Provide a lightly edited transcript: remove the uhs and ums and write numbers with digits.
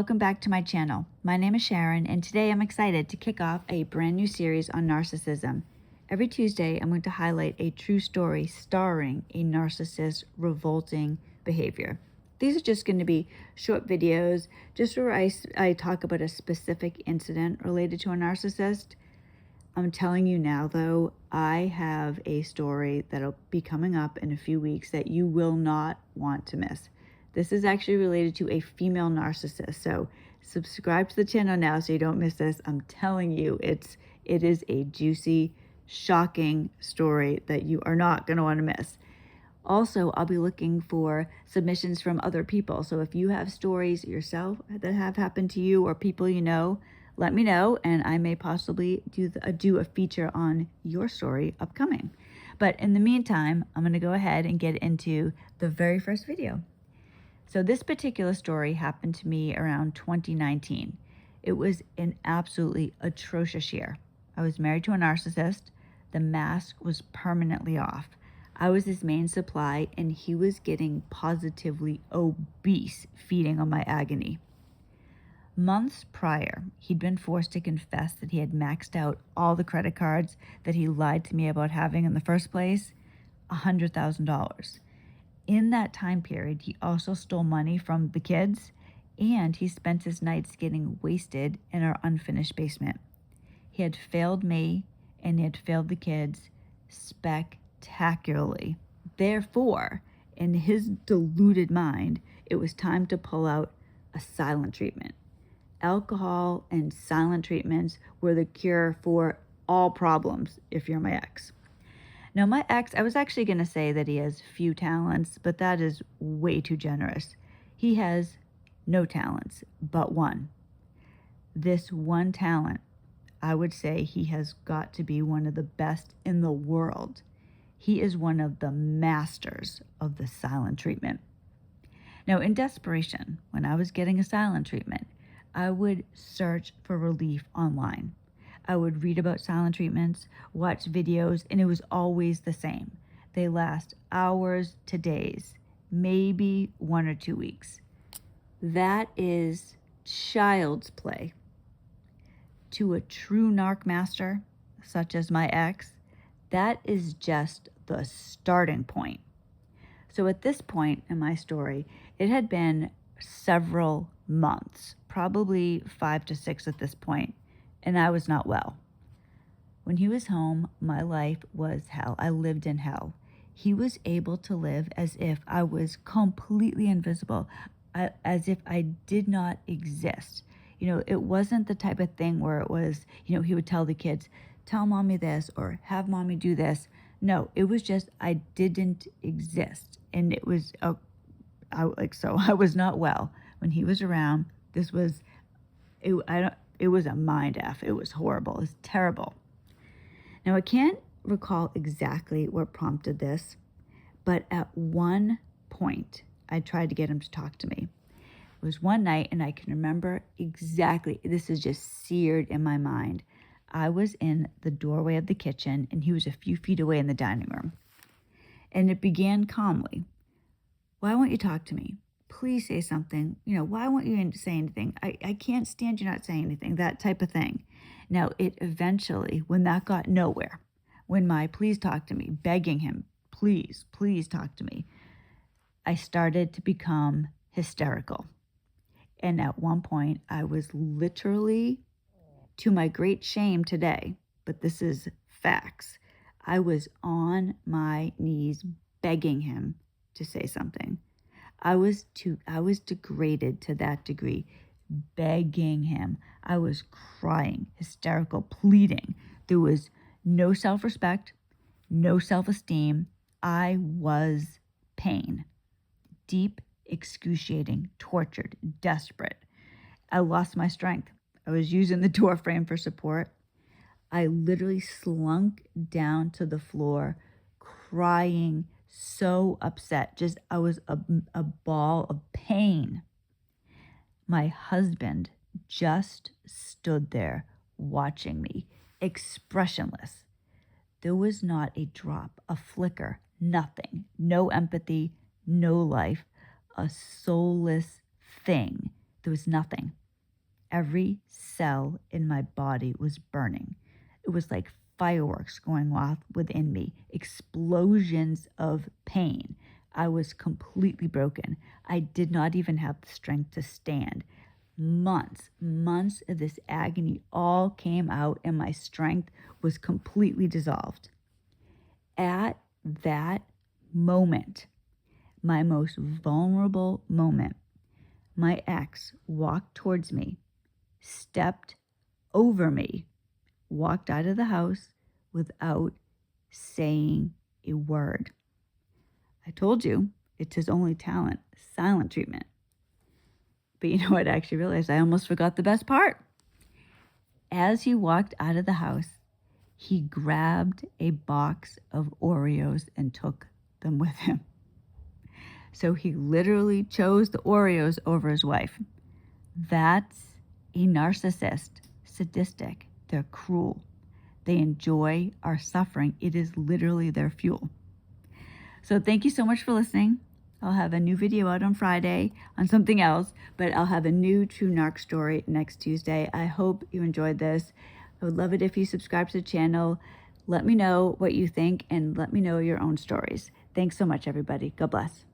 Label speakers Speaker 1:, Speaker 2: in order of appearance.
Speaker 1: welcome back to my channel. My name is Sharon, and today I'm excited to kick off a brand new series on narcissism. Every Tuesday, I'm going to highlight a true story starring a narcissist's revolting behavior. These are just going to be short videos, just where I talk about a specific incident related to a narcissist. I'm telling you now, though, I have a story that'll be coming up in a few weeks that you will not want to miss. This is actually related to a female narcissist, so subscribe to the channel now so you don't miss this. I'm telling you, it is a juicy, shocking story that you are not going to want to miss. Also, I'll be looking for submissions from other people. So if you have stories yourself that have happened to you or people you know, let me know, and I may possibly do a feature on your story upcoming. But in the meantime, I'm going to go ahead and get into the very first video. So this particular story happened to me around 2019. It was an absolutely atrocious year. I was married to a narcissist. The mask was permanently off. I was his main supply, and he was getting positively obese feeding on my agony. Months prior, he'd been forced to confess that he had maxed out all the credit cards that he lied to me about having in the first place, $100,000. In that time period, he also stole money from the kids, and he spent his nights getting wasted in our unfinished basement. He had failed me, and he had failed the kids spectacularly. Therefore, in his deluded mind, it was time to pull out a silent treatment. Alcohol and silent treatments were the cure for all problems if you're my ex. Now, my ex, I was actually going to say that he has few talents, but that is way too generous. He has no talents but one. This one talent, I would say he has got to be one of the best in the world. He is one of the masters of the silent treatment. Now, in desperation, when I was getting a silent treatment, I would search for relief online. I would read about silent treatments, watch videos, and it was always the same. They last hours to days, maybe 1 or 2 weeks. That is child's play. To a true narc master, such as my ex, that is just the starting point. So at this point in my story, it had been several months, probably 5 to 6 at this point, and I was not well. When he was home, my life was hell. I lived in hell. He was able to live as if I was completely invisible, as if I did not exist. It wasn't the type of thing where it was, he would tell the kids, tell mommy this or have mommy do this. No, it was just I didn't exist. And it was, I was not well. When he was around, it was a mind F. It was horrible. It was terrible. Now, I can't recall exactly what prompted this, but at one point, I tried to get him to talk to me. It was one night, and I can remember exactly, this is just seared in my mind. I was in the doorway of the kitchen, and he was a few feet away in the dining room. And it began calmly. Why won't you talk to me? Please say something. Why won't you say anything? I can't stand you not saying anything, that type of thing. Now, it eventually, when that got nowhere, when my please talk to me, begging him, please talk to me, I started to become hysterical. And at one point, I was literally, to my great shame today, but this is facts, I was on my knees begging him to say something. I was degraded to that degree, begging him. I was crying, hysterical, pleading. There was no self-respect, no self-esteem. I was pain, deep, excruciating, tortured, desperate. I lost my strength. I was using the door frame for support. I literally slunk down to the floor, crying, so upset. I was a ball of pain. My husband just stood there watching me, expressionless. There was not a drop, a flicker, nothing, no empathy, no life, a soulless thing There was nothing. Every cell in my body was burning. It was like fireworks going off within me, explosions of pain. I was completely broken. I did not even have the strength to stand. Months of this agony all came out, and my strength was completely dissolved. At that moment, my most vulnerable moment, my ex walked towards me, stepped over me, walked out of the house without saying a word. I told you, it's his only talent, silent treatment. But you know what? I actually realized I almost forgot the best part. As he walked out of the house, he grabbed a box of Oreos and took them with him. So he literally chose the Oreos over his wife. That's a narcissist, sadistic. They're cruel. They enjoy our suffering. It is literally their fuel. So thank you so much for listening. I'll have a new video out on Friday on something else, but I'll have a new true narc story next Tuesday. I hope you enjoyed this. I would love it if you subscribe to the channel. Let me know what you think and let me know your own stories. Thanks so much, everybody. God bless.